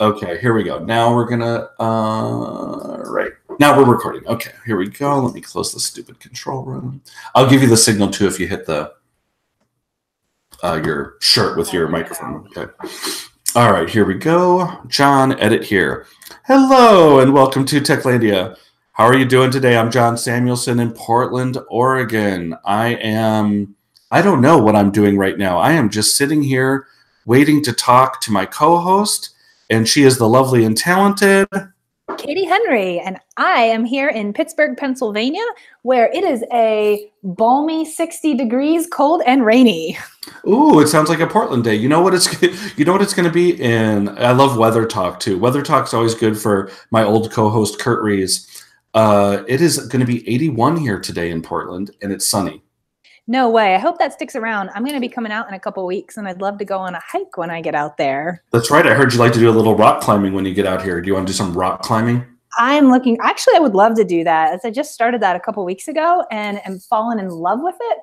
Okay, here we go. Now we're gonna, right. Now we're recording. Okay, here we go. Let me close the stupid control room. I'll give you the signal too if you hit the your shirt with your microphone. Okay. All right, here we go. John, edit here. Hello and welcome to Techlandia. How are you doing today? I'm John Samuelson in Portland, Oregon. I don't know what I'm doing right now. I am just sitting here waiting to talk to my co-host, and she is the lovely and talented Katie Henry, and I am here in Pittsburgh, Pennsylvania, where it is a balmy 60 degrees, cold and rainy. Ooh, it sounds like a Portland day. You know what it's going to be in. I love Weather Talk too. Weather Talk's always good for my old co-host Kurt Rees. It is going to be 81 here today in Portland, and it's sunny. No way. I hope that sticks around. I'm going to be coming out in a couple weeks, and I'd love to go on a hike when I get out there. That's right. I heard you like to do a little rock climbing when you get out here. Do you want to do some rock climbing? Actually, I would love to do that. As I just started that a couple weeks ago and am fallen in love with it.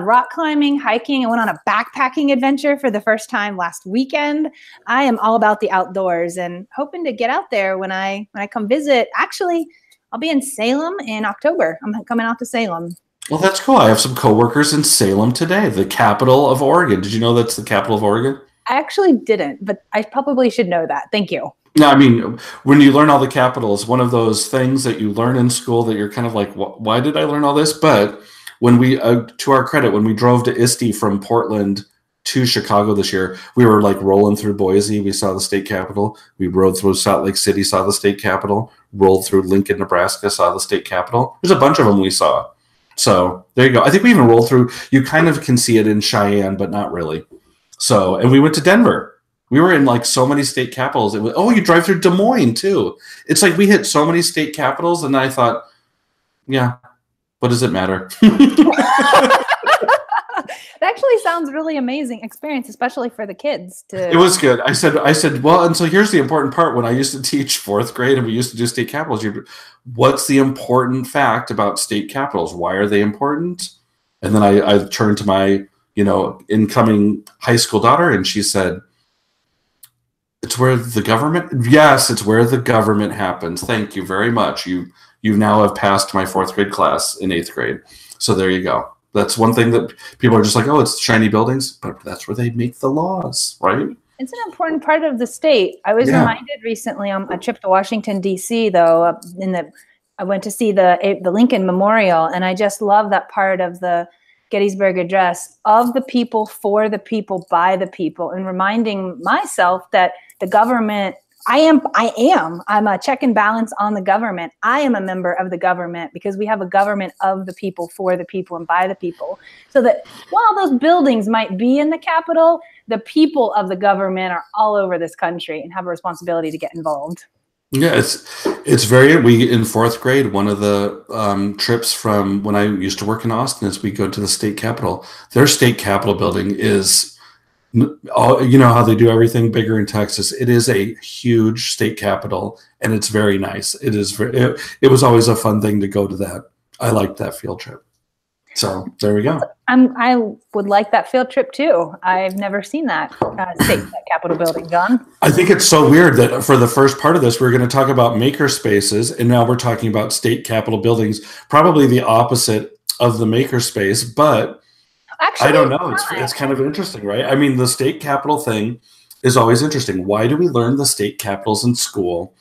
Rock climbing, hiking. I went on a backpacking adventure for the first time last weekend. I am all about the outdoors and hoping to get out there when I come visit. Actually, I'll be in Salem in October. I'm coming out to Salem. Well, that's cool. I have some coworkers in Salem today, the capital of Oregon. Did you know that's the capital of Oregon? I actually didn't, but I probably should know that. Thank you. No, I mean, when you learn all the capitals, one of those things that you learn in school that you're kind of like, why did I learn all this? But when we, to our credit, when we drove to ISTE from Portland to Chicago this year, we were like rolling through Boise. We saw the state capitol. We rode through Salt Lake City, saw the state capitol. Rolled through Lincoln, Nebraska, saw the state capitol. There's a bunch of them we saw. So there you go. I think we even rolled through. You kind of can see it in Cheyenne, but not really. So, and we went to Denver. We were in like so many state capitals. You drive through Des Moines too. It's like we hit so many state capitals, and I thought, yeah, what does it matter? It actually sounds really amazing experience, especially for the kids. It was good. I said, well, and so here's the important part. When I used to teach fourth grade and we used to do state capitals, what's the important fact about state capitals? Why are they important? And then I turned to my, incoming high school daughter, and she said, it's where the government. Yes, it's where the government happens. Thank you very much. You now have passed my fourth grade class in eighth grade. So there you go. That's one thing that people are just like, oh, it's shiny buildings, but that's where they make the laws, right? It's an important part of the state. I was reminded recently on a trip to Washington, D.C., though, I went to see the Lincoln Memorial, and I just love that part of the Gettysburg Address, of the people, for the people, by the people, and reminding myself that the government, I'm a check and balance on the government. I am a member of the government because we have a government of the people, for the people, and by the people. So that while those buildings might be in the Capitol, the people of the government are all over this country and have a responsibility to get involved. Yeah, we in fourth grade, one of the trips from when I used to work in Austin is we go to the state capitol. Their state capitol building is, you know how they do everything bigger in Texas. It is a huge state capitol, and it's very nice. It was always a fun thing to go to that. I liked that field trip. So there we go. I would like that field trip too. I've never seen that state capitol building, John. I think it's so weird that for the first part of this, we're going to talk about maker spaces, and now we're talking about state capitol buildings, probably the opposite of the maker space, but actually, I don't know. It's kind of interesting, right? I mean, the state capitol thing is always interesting. Why do we learn the state capitals in school?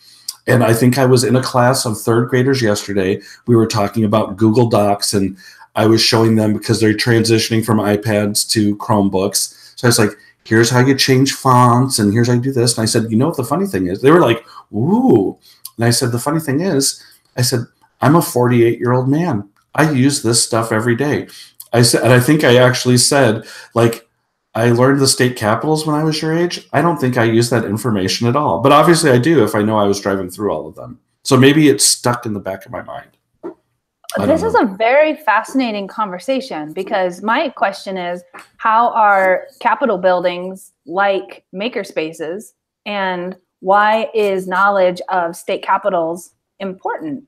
And I think I was in a class of third graders yesterday. We were talking about Google Docs, and I was showing them because they're transitioning from iPads to Chromebooks. So I was like, here's how you change fonts, and here's how you do this. And I said, you know what the funny thing is? They were like, ooh. And I said, the funny thing is, I'm a 48-year-old man. I use this stuff every day. I said, and I think I actually said, like, I learned the state capitals when I was your age. I don't think I use that information at all. But obviously I do if I know I was driving through all of them. So maybe it's stuck in the back of my mind. This is a very fascinating conversation because my question is, how are capitol buildings like maker spaces, and why is knowledge of state capitals important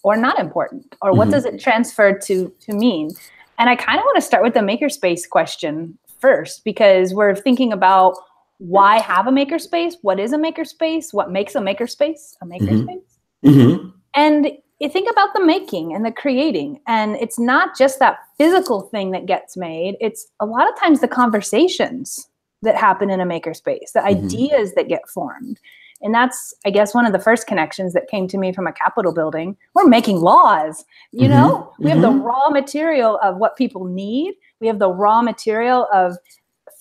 or not important? Or what does it transfer to mean? And I kind of want to start with the makerspace question first, because we're thinking about why have a makerspace? What is a makerspace? What makes a makerspace a makerspace? Mm-hmm. And you think about the making and the creating, and it's not just that physical thing that gets made. It's a lot of times the conversations that happen in a makerspace, the ideas that get formed. And that's, I guess, one of the first connections that came to me from a Capitol building. We're making laws, you know? We have the raw material of what people need. We have the raw material of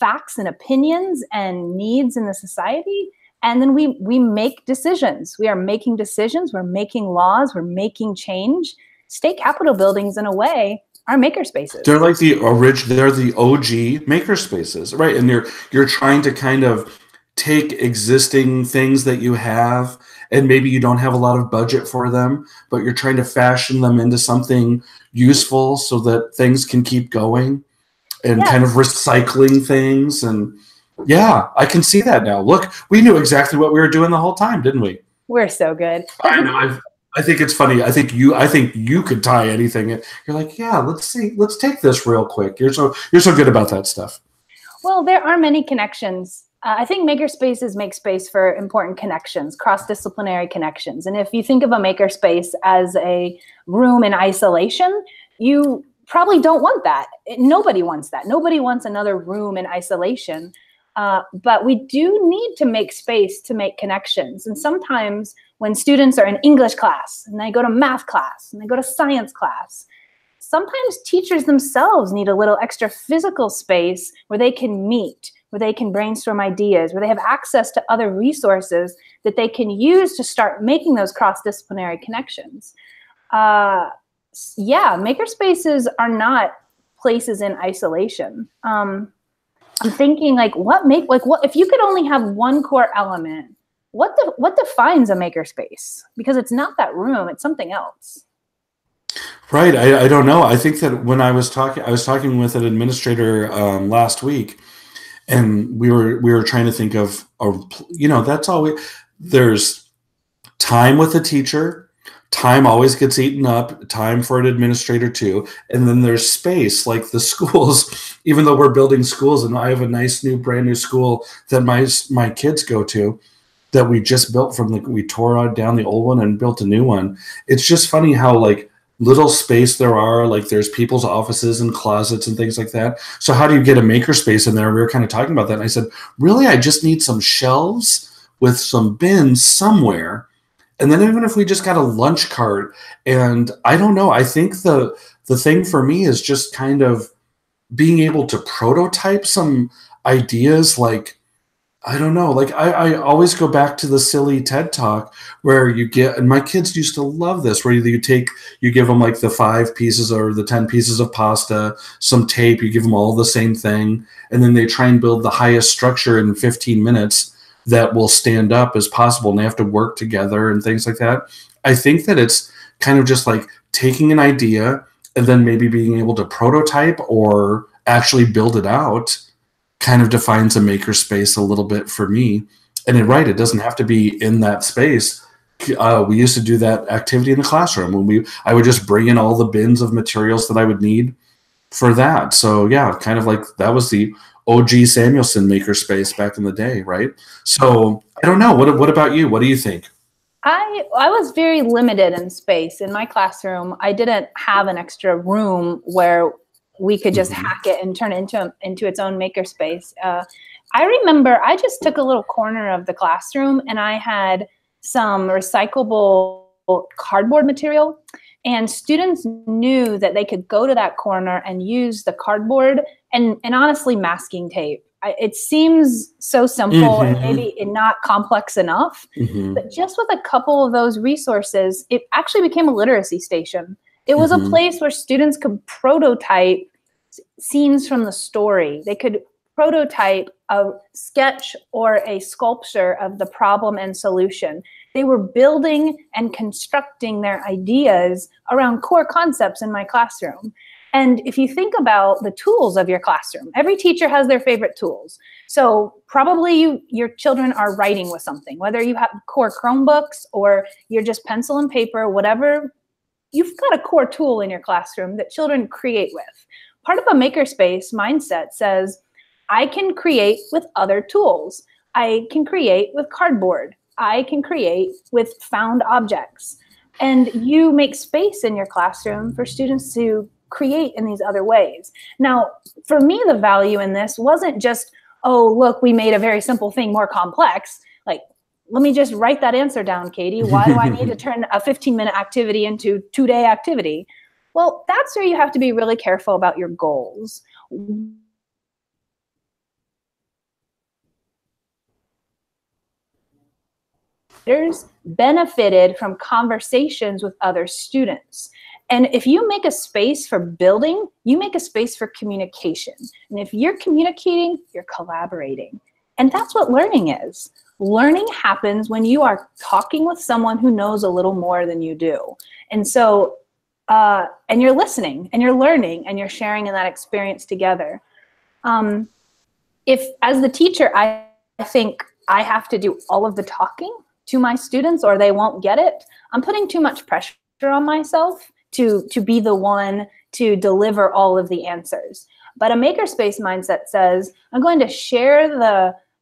facts and opinions and needs in the society. And then we make decisions. We are making decisions. We're making laws. We're making change. State Capitol buildings, in a way, are makerspaces. They're like the they're the OG makerspaces, right? And you're trying to kind of take existing things that you have, and maybe you don't have a lot of budget for them, but you're trying to fashion them into something useful so that things can keep going, and kind of recycling things. And yeah, I can see that now. Look, we knew exactly what we were doing the whole time, didn't we? We're so good. I know. I think it's funny. I think you could tie anything. You're like, yeah, let's take this real quick. You're so good about that stuff. Well, there are many connections. I think makerspaces make space for important connections, cross-disciplinary connections. And if you think of a makerspace as a room in isolation, you probably don't want that. Nobody wants that. Nobody wants another room in isolation. But we do need to make space to make connections. And sometimes when students are in English class and they go to math class and they go to science class, sometimes teachers themselves need a little extra physical space where they can meet, where they can brainstorm ideas, where they have access to other resources that they can use to start making those cross-disciplinary connections. Yeah, makerspaces are not places in isolation. I'm thinking what if you could only have one core element, what defines a makerspace? Because it's not that room, it's something else. Right. I don't know. I think that when I was talking with an administrator last week, and we were trying to think of, that's all there's time with a teacher. Time always gets eaten up, time for an administrator too. And then there's space, like the schools, even though we're building schools, and I have a nice brand new school that my kids go to that we just built we tore down the old one and built a new one. It's just funny how little space there are, there's people's offices and closets and things like that. So how do you get a makerspace in there? We were kind of talking about that. And I said, really, I just need some shelves with some bins somewhere. And then even if we just got a lunch cart, and I don't know, I think the thing for me is just kind of being able to prototype some ideas. I don't know, I always go back to the silly TED Talk where and my kids used to love this, where you give them the 5 pieces or the 10 pieces of pasta, some tape, you give them all the same thing, and then they try and build the highest structure in 15 minutes that will stand up as possible, and they have to work together and things like that. I think that it's kind of just taking an idea and then maybe being able to prototype or actually build it out kind of defines a makerspace a little bit for me. And it doesn't have to be in that space. We used to do that activity in the classroom when I would just bring in all the bins of materials that I would need for that. So yeah, kind of that was the OG Samuelson makerspace back in the day, right? So I don't know. What about you? What do you think? I was very limited in space in my classroom. I didn't have an extra room where we could just hack it and turn it into its own makerspace. I remember I just took a little corner of the classroom and I had some recyclable cardboard material, and students knew that they could go to that corner and use the cardboard and honestly masking tape. It seems so simple and maybe not complex enough, but just with a couple of those resources, it actually became a literacy station. It was a place where students could prototype scenes from the story. They could prototype a sketch or a sculpture of the problem and solution. They were building and constructing their ideas around core concepts in my classroom. And if you think about the tools of your classroom, every teacher has their favorite tools. So probably your children are writing with something, whether you have core Chromebooks or you're just pencil and paper, whatever, you've got a core tool in your classroom that children create with. Part of a makerspace mindset says, I can create with other tools. I can create with cardboard. I can create with found objects. And you make space in your classroom for students to create in these other ways. Now, for me, the value in this wasn't just, oh, look, we made a very simple thing more complex. Like, let me just write that answer down, Katie. Why do I need to turn a 15-minute activity into 2-day activity? Well, that's where you have to be really careful about your goals. Benefited from conversations with other students. And if you make a space for building, you make a space for communication. And if you're communicating, you're collaborating. And that's what learning is. Learning happens when you are talking with someone who knows a little more than you do. And so, and you're listening, and you're learning, and you're sharing in that experience together. If, as the teacher, I think I have to do all of the talking to my students or they won't get it, I'm putting too much pressure on myself to be the one to deliver all of the answers. But a makerspace mindset says, I'm going to share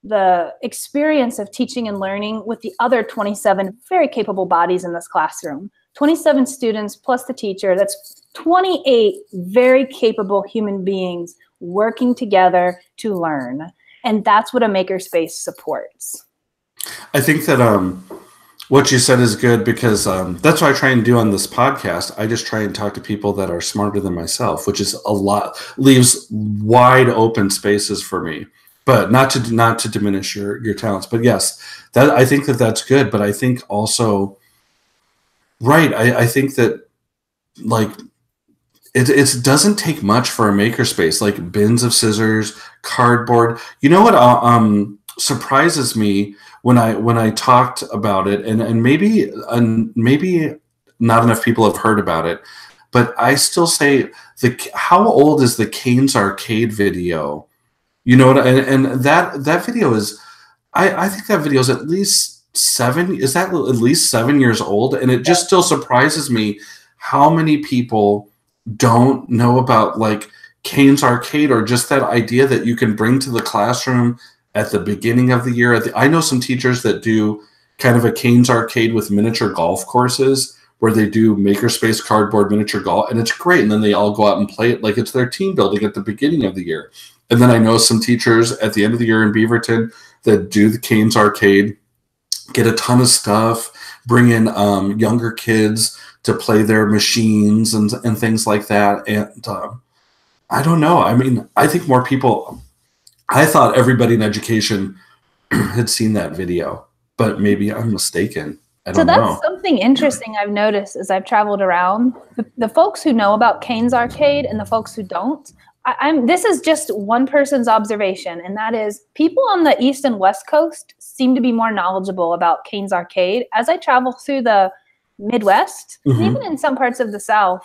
the experience of teaching and learning with the other 27 very capable bodies in this classroom. 27 students plus the teacher, that's 28 very capable human beings working together to learn. And that's what a makerspace supports. I think that what you said is good because that's what I try and do on this podcast. I just try and talk to people that are smarter than myself, which is a lot, leaves wide open spaces for me. But not to diminish your talents. But yes, that I think that's good. But I think also, right, I think that like it doesn't take much for a makerspace, like bins of scissors, cardboard. You know what surprises me when I talked about it, and maybe not enough people have heard about it, but I still say how old is the Canes Arcade video? You know what? And that video is, I think that video is at least 7 years old, and it just still surprises me how many people don't know about like Canes Arcade, or just that idea that you can bring to the classroom at the beginning of the year. I know some teachers that do kind of a Canes Arcade with miniature golf courses where they do makerspace cardboard miniature golf, and it's great. And then they all go out and play it like it's their team building at the beginning of the year. And then I know some teachers at the end of the year in Beaverton that do the Canes Arcade, get a ton of stuff, bring in younger kids to play their machines and things like that. And I don't know. I mean, I think more people, I thought everybody in education had seen that video, but maybe I'm mistaken. I don't know. So that's something interesting I've noticed as I've traveled around. The folks who know about Canes Arcade and the folks who don't, this is just one person's observation, and that is people on the East and West Coast seem to be more knowledgeable about Canes Arcade. As I travel through the Midwest, and even in some parts of the South,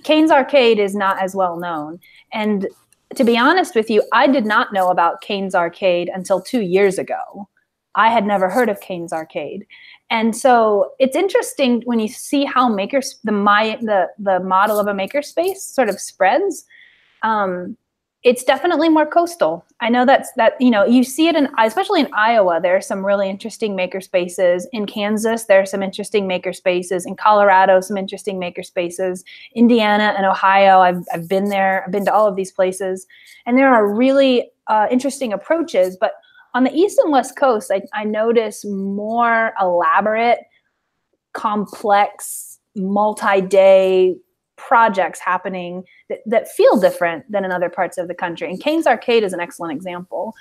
Canes Arcade is not as well known. And to be honest with you, I did not know about Canes Arcade until 2 years ago. I had never heard of Canes Arcade. And so it's interesting when you see how the model of a makerspace sort of spreads. It's definitely more coastal. I know that you see it especially in Iowa. There are some really interesting makerspaces. In Kansas, there are some interesting makerspaces. In Colorado, some interesting makerspaces. Indiana and Ohio, I've been there. I've been to all of these places, and there are really interesting approaches. But on the East and West Coast, I notice more elaborate, complex, multi-day projects happening that feel different than in other parts of the country. And Canes Arcade is an excellent example.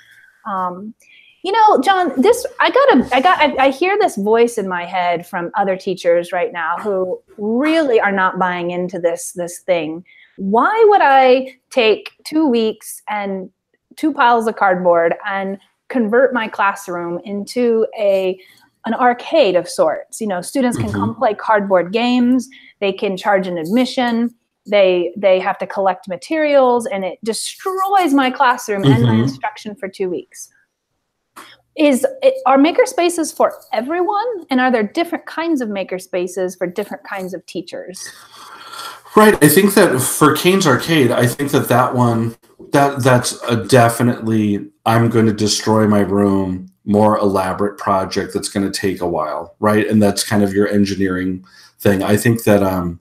John, I hear this voice in my head from other teachers right now who really are not buying into this thing. Why would I take 2 weeks and 2 piles of cardboard and convert my classroom into an arcade of sorts? Students can come play cardboard games. They can charge an admission. They have to collect materials, and it destroys my classroom and my instruction for 2 weeks. Are makerspaces for everyone? And are there different kinds of makerspaces for different kinds of teachers? Right. I think that for Canes Arcade, I think that one That's a definitely, I'm going to destroy my room, more elaborate project that's going to take a while, right? And that's kind of your engineering thing. I think that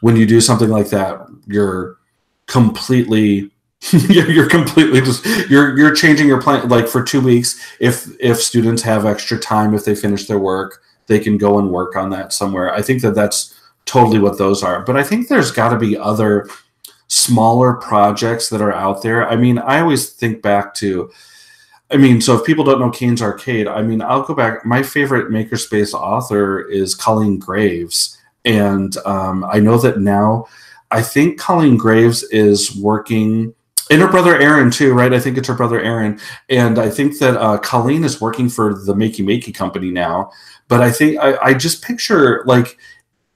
when you do something like that, you're completely you're completely just you're changing your plan. Like for 2 weeks, if students have extra time, if they finish their work, they can go and work on that somewhere. I think that that's totally what those are. But I think there's got to be other smaller projects that are out there. I mean, I always think back to, I mean, so if people don't know Kane's Arcade, I mean, I'll go back. My favorite Makerspace author is Colleen Graves. And I know that now, I think Colleen Graves is working, and her brother Aaron too, right? I think it's her brother Aaron. And I think that Colleen is working for the Makey Makey company now. But I think I just picture, like,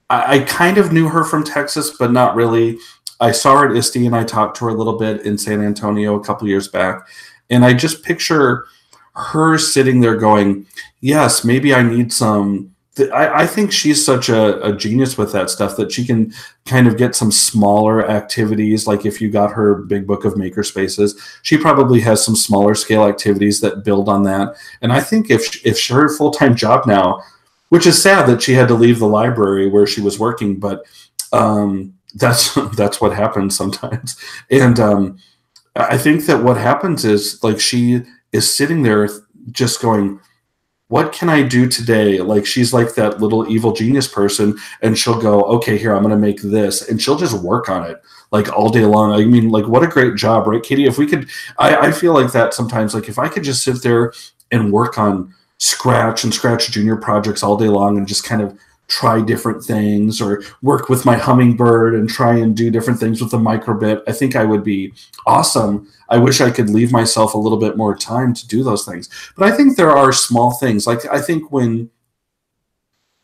I kind of knew her from Texas, but not really. I saw her at ISTE and I talked to her a little bit in San Antonio a couple years back. And I just picture her sitting there going, yes, maybe I need some. I think she's such a genius with that stuff that she can kind of get some smaller activities. Like if you got her big book of Makerspaces, she probably has some smaller scale activities that build on that. And I think if her full-time job now, which is sad that she had to leave the library where she was working, but that's what happens sometimes. And I think that what happens is, like, she is sitting there just going, what can I do today? Like, she's like that little evil genius person, and she'll go, okay, here, I'm going to make this. And she'll just work on it like all day long. I mean, like, what a great job, right, Katie? If we could, I feel like that sometimes, like if I could just sit there and work on Scratch and Scratch Junior projects all day long and just kind of try different things, or work with my Hummingbird and try and do different things with the microbit, I think I would be awesome. I wish I could leave myself a little bit more time to do those things. But I think there are small things. Like, I think when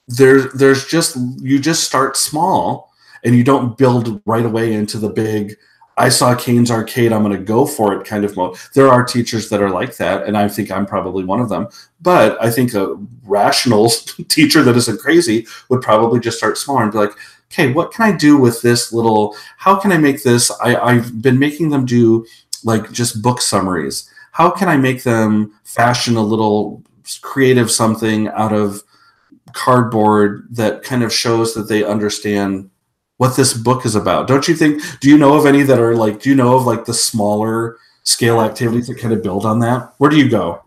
there's just, you just start small and you don't build right away into the big, I saw Kane's Arcade, I'm going to go for it kind of mode. There are teachers that are like that, and I think I'm probably one of them. But I think a rational teacher that isn't crazy would probably just start smaller and be like, okay, what can I do with this little, how can I make this? I've been making them do like just book summaries. How can I make them fashion a little creative something out of cardboard that kind of shows that they understand what this book is about? Don't you think, do you know of any that are like, do you know of like the smaller scale activities that kind of build on that? Where do you go?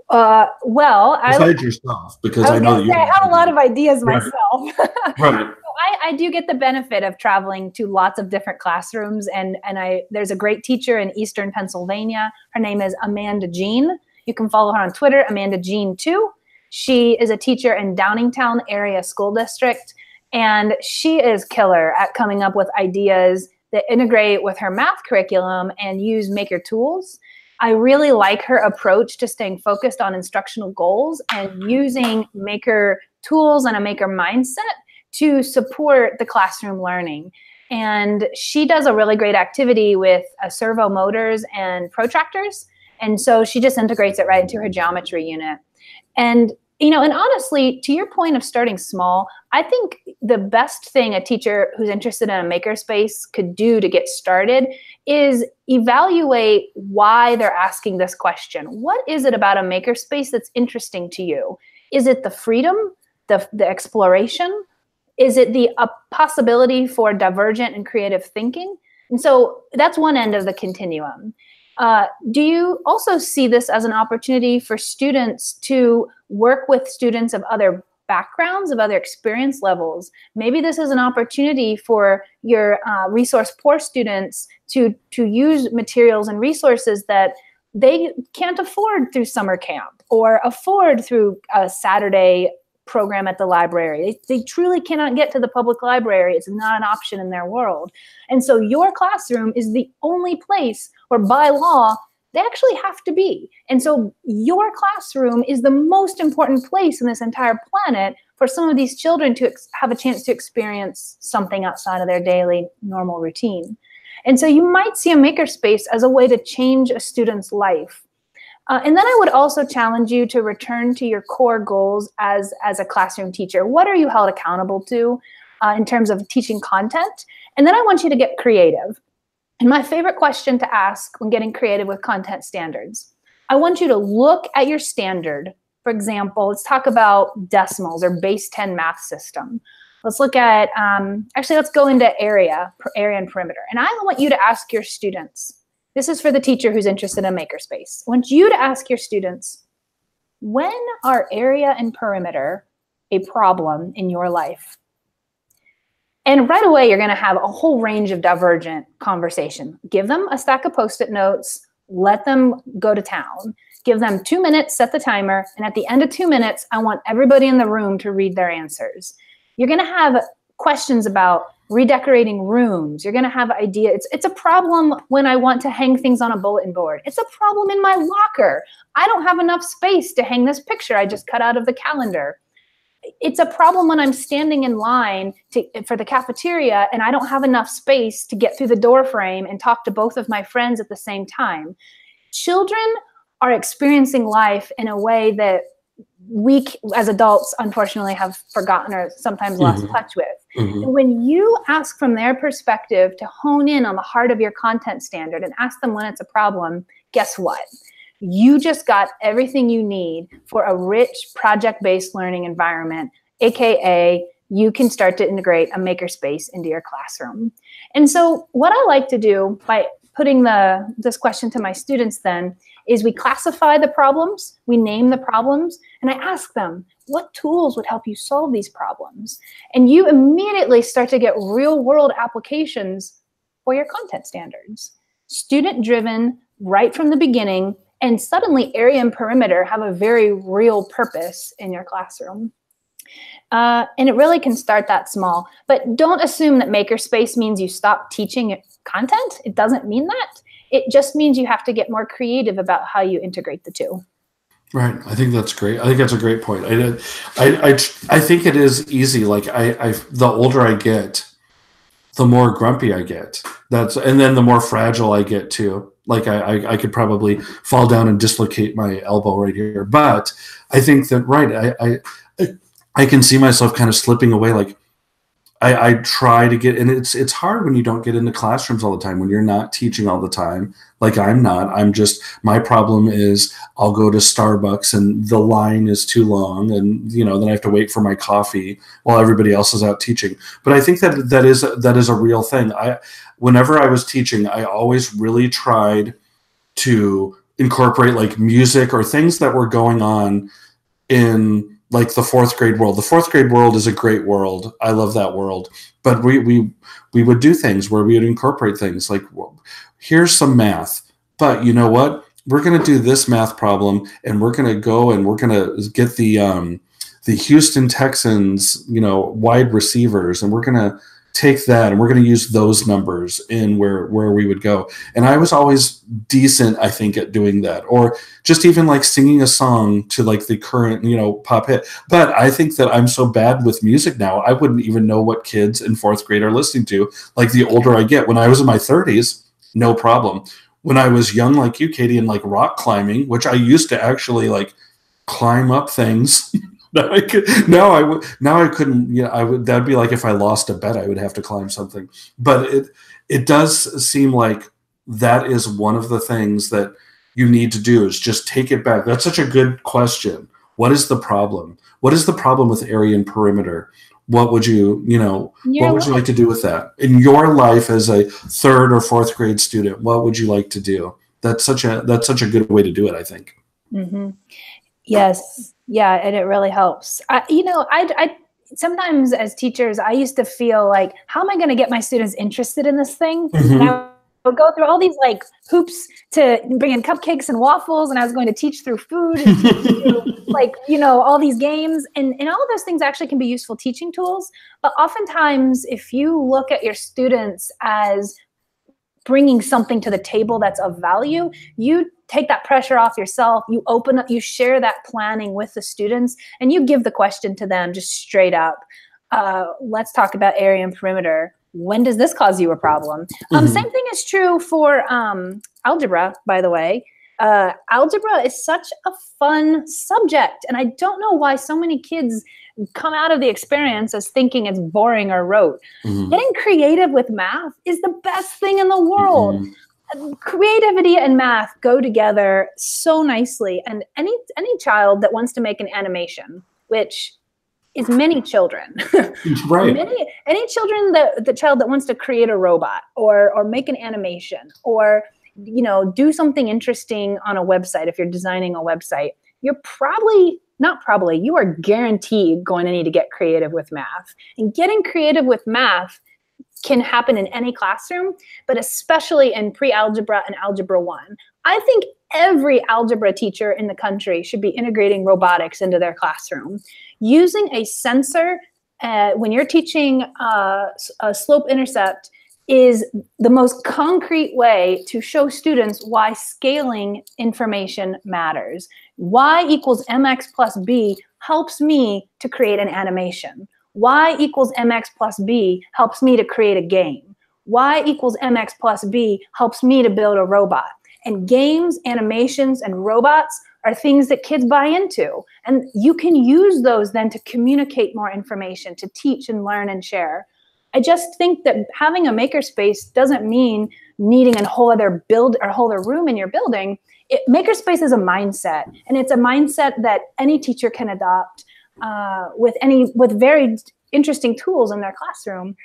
Besides yourself, because I know that you I have a lot of ideas myself. Right. I do get the benefit of traveling to lots of different classrooms, and there's a great teacher in Eastern Pennsylvania. Her name is Amanda Jean. You can follow her on Twitter, Amanda Jean 2. She is a teacher in Downingtown Area School District. And she is killer at coming up with ideas that integrate with her math curriculum and use Maker tools. I really like her approach to staying focused on instructional goals and using Maker tools and a Maker mindset to support the classroom learning. And she does a really great activity with servo motors and protractors. And so she just integrates it right into her geometry unit. And and honestly, to your point of starting small, I think the best thing a teacher who's interested in a makerspace could do to get started is evaluate why they're asking this question. What is it about a makerspace that's interesting to you? Is it the freedom, the exploration? Is it the possibility for divergent and creative thinking? And so that's one end of the continuum. Do you also see this as an opportunity for students to work with students of other backgrounds, of other experience levels? Maybe this is an opportunity for your resource poor students to use materials and resources that they can't afford through summer camp or afford through a Saturday program at the library. They truly cannot get to the public library. It's not an option in their world. And so your classroom is the only place where by law they actually have to be. And so your classroom is the most important place in this entire planet for some of these children to have a chance to experience something outside of their daily normal routine. And so you might see a makerspace as a way to change a student's life. And then I would also challenge you to return to your core goals as a classroom teacher. What are you held accountable to in terms of teaching content? And then I want you to get creative. And my favorite question to ask when getting creative with content standards, I want you to look at your standard. For example, let's talk about decimals or base 10 math system. Let's look at, actually, let's go into area and perimeter. And I want you to ask your students, this is for the teacher who's interested in Makerspace. I want you to ask your students, when are area and perimeter a problem in your life? And right away, you're going to have a whole range of divergent conversation. Give them a stack of Post-it notes. Let them go to town. Give them 2 minutes, set the timer. And at the end of 2 minutes, I want everybody in the room to read their answers. You're going to have questions about redecorating rooms. You're going to have ideas. It's a problem when I want to hang things on a bulletin board. It's a problem in my locker. I don't have enough space to hang this picture I just cut out of the calendar. It's a problem when I'm standing in line for the cafeteria and I don't have enough space to get through the door frame and talk to both of my friends at the same time. Children are experiencing life in a way that we as adults unfortunately have forgotten or sometimes lost touch with. And when you ask from their perspective to hone in on the heart of your content standard and ask them when it's a problem, guess what? You just got everything you need for a rich project-based learning environment, AKA you can start to integrate a makerspace into your classroom. And so what I like to do by putting this question to my students then is we classify the problems, we name the problems, and I ask them, what tools would help you solve these problems? And you immediately start to get real-world applications for your content standards. Student-driven right from the beginning, and suddenly area and perimeter have a very real purpose in your classroom. And it really can start that small. But don't assume that Makerspace means you stop teaching content. It doesn't mean that. It just means you have to get more creative about how you integrate the two. Right. I think that's great. I think that's a great point. I think it is easy. Like the older I get, the more grumpy I get. And then the more fragile I get too. Like I could probably fall down and dislocate my elbow right here. But I think that, right, I can see myself kind of slipping away. Like I try to get, and it's hard when you don't get into classrooms all the time, when you're not teaching all the time. Like I'm not. My problem is I'll go to Starbucks and the line is too long, and then I have to wait for my coffee while everybody else is out teaching. But I think that is a real thing. Whenever I was teaching, I always really tried to incorporate like music or things that were going on in like the fourth grade world. The fourth grade world is a great world. I love that world. But we would do things where we would incorporate things like, well, here's some math, but you know what? We're going to do this math problem, and we're going to go and we're going to get the Houston Texans, wide receivers, and we're going to take that and we're going to use those numbers in where we would go. And I was always decent, I think, at doing that, or just even like singing a song to like the current, pop hit. But I think that I'm so bad with music now, I wouldn't even know what kids in fourth grade are listening to. Like the older I get, when I was in my 30s, no problem. When I was young, like you, Katie, and like rock climbing, which I used to actually like climb up things. Now I couldn't. That'd be like if I lost a bet, I would have to climb something. But it does seem like that is one of the things that you need to do, is just take it back. That's such a good question. What is the problem? What is the problem with area and perimeter? What would you like to do with that in your life as a third or fourth grade student? What would you like to do? That's such a good way to do it, I think. Mm-hmm. Yes. Yeah. And it really helps. I sometimes as teachers, I used to feel like, how am I going to get my students interested in this thing? Mm-hmm. And I would go through all these like hoops to bring in cupcakes and waffles. And I was going to teach through food and through, like, all these games, and all of those things actually can be useful teaching tools. But oftentimes, if you look at your students as bringing something to the table that's of value, you take that pressure off yourself. You open up, you share that planning with the students, and you give the question to them just straight up. Let's talk about area and perimeter. When does this cause you a problem? Mm-hmm. Same thing is true for algebra, by the way. algebra is such a fun subject. And I don't know why so many kids come out of the experience as thinking it's boring or rote. Getting creative with math is the best thing in the world. Creativity and math go together so nicely. And any child that wants to make an animation, which is many children, right? Any children the child that wants to create a robot or make an animation or do something interesting on a website. If you're designing a website, you are guaranteed going to need to get creative with math. And getting creative with math can happen in any classroom, but especially in pre-algebra and algebra 1. I think every algebra teacher in the country should be integrating robotics into their classroom. Using a sensor when you're teaching a slope-intercept is the most concrete way to show students why scaling information matters. Y equals mx plus b helps me to create an animation. Y equals mx plus b helps me to create a game. Y equals mx plus b helps me to build a robot. And games, animations, and robots are things that kids buy into. And you can use those then to communicate more information, to teach and learn and share. I just think that having a makerspace doesn't mean needing a whole other room in your building. Makerspace is a mindset, and it's a mindset that any teacher can adopt with very interesting tools in their classroom.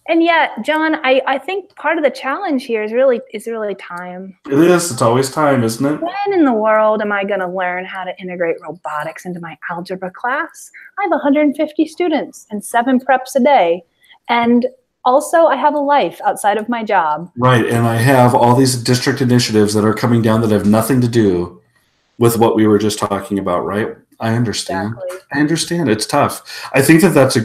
And yet, John, I think part of the challenge here is really time. It is. It's always time, isn't it? When in the world am I going to learn how to integrate robotics into my algebra class? I have 150 students and 7 preps a day. And also, I have a life outside of my job. Right. And I have all these district initiatives that are coming down that have nothing to do with what we were just talking about, right? I understand. Exactly. I understand. It's tough. I think that's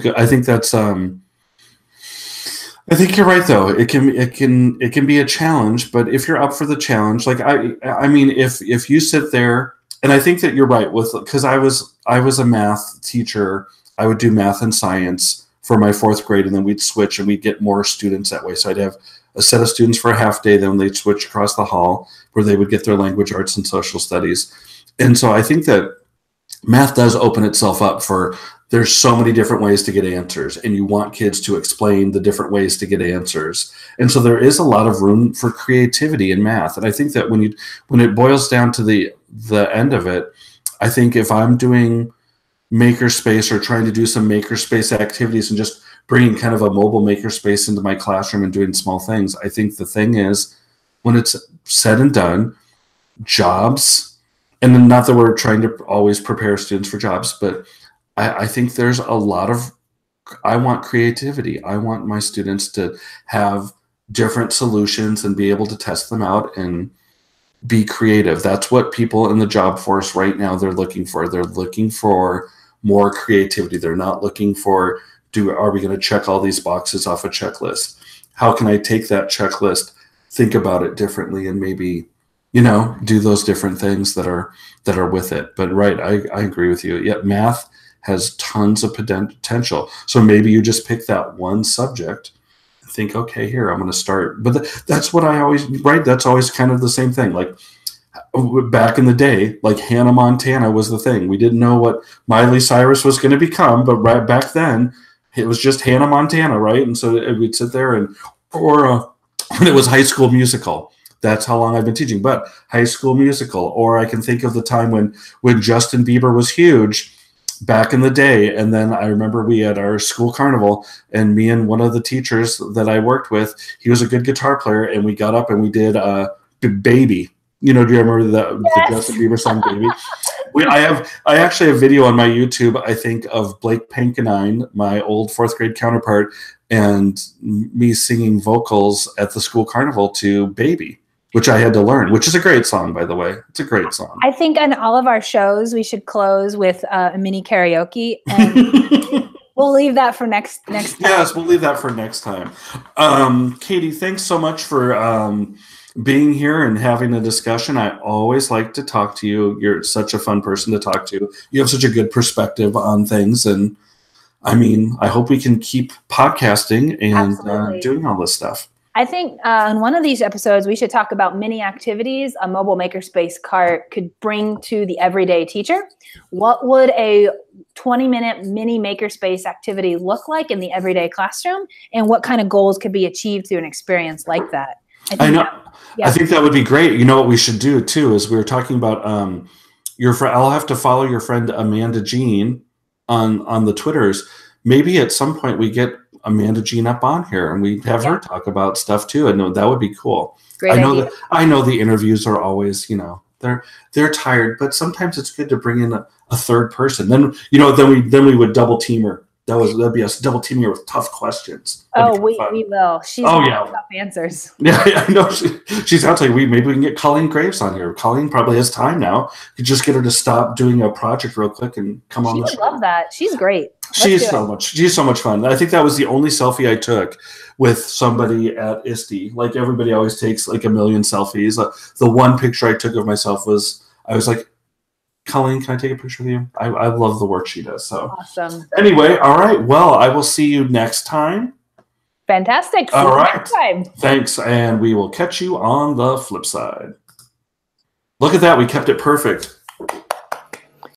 I think you're right, though. It can be a challenge, but if you're up for the challenge, like I mean, if you sit there, and I think that you're right because I was a math teacher. I would do math and science for my 4th grade, and then we'd switch and we'd get more students that way. So I'd have a set of students for a half day, then they'd switch across the hall where they would get their language arts and social studies. And so I think that math does open itself up for, there's so many different ways to get answers, and you want kids to explain the different ways to get answers. And so there is a lot of room for creativity in math. And I think that when it boils down to the end of it, I think if I'm doing makerspace or trying to do some makerspace activities and just bringing kind of a mobile makerspace into my classroom and doing small things, I think the thing is, when it's said and done, jobs, and then not that we're trying to always prepare students for jobs, but I think there's a lot of, I want creativity. I want my students to have different solutions and be able to test them out and be creative. That's what people in the job force right now, they're looking for. They're looking for more creativity. They're not looking for, are we going to check all these boxes off a checklist? How can I take that checklist, think about it differently, and maybe, do those different things that are with it. But right, I agree with you. Yeah, math has tons of potential. So maybe you just pick that one subject and think, okay, here, I'm going to start. But that's what I always, right? That's always kind of the same thing. Like back in the day, like Hannah Montana was the thing. We didn't know what Miley Cyrus was going to become, but right back then it was just Hannah Montana, right? And so we'd sit there or when it was High School Musical. That's how long I've been teaching, but High School Musical. Or I can think of the time when Justin Bieber was huge back in the day. And then I remember we had our school carnival, and me and one of the teachers that I worked with, he was a good guitar player, and we got up and we did Baby. Do you remember the Justin Bieber song Baby? I actually have video on my YouTube, I think, of Blake Pankenine, my old 4th grade counterpart, and me singing vocals at the school carnival to Baby, which I had to learn, which is a great song, by the way. It's a great song. I think on all of our shows, we should close with a mini karaoke, and we'll leave that for next time. Yes, we'll leave that for next time. Katie, thanks so much for being here and having a discussion. I always like to talk to you. You're such a fun person to talk to. You have such a good perspective on things, and I mean, I hope we can keep podcasting and doing all this stuff. I think in one of these episodes, we should talk about mini activities a mobile makerspace cart could bring to the everyday teacher. What would a 20-minute mini makerspace activity look like in the everyday classroom? And what kind of goals could be achieved through an experience like that? I know. I think that would be great. You know what we should do too is we were talking about your friend. I'll have to follow your friend Amanda Jean on the Twitters. Maybe at some point we get Amanda Jean up on here and we have her talk about stuff too. I know that would be cool. Great idea. I know the interviews are always, they're tired, but sometimes it's good to bring in a third person. Then we would double team her. That'd be us double teaming her with tough questions. We will. She's tough answers. Yeah, I know. She sounds like maybe we can get Colleen Graves on here. Colleen probably has time now. You just get her to stop doing a project real quick and come on the show. She would love that. She's great. She's so much fun. I think that was the only selfie I took with somebody at ISTE. Like everybody always takes like a million selfies. The one picture I took of myself I was like, Colleen, can I take a picture with you? I love the work she does. So awesome. Anyway, all right. Well, I will see you next time. Fantastic. All right. Next time. Thanks. And we will catch you on the flip side. Look at that. We kept it perfect.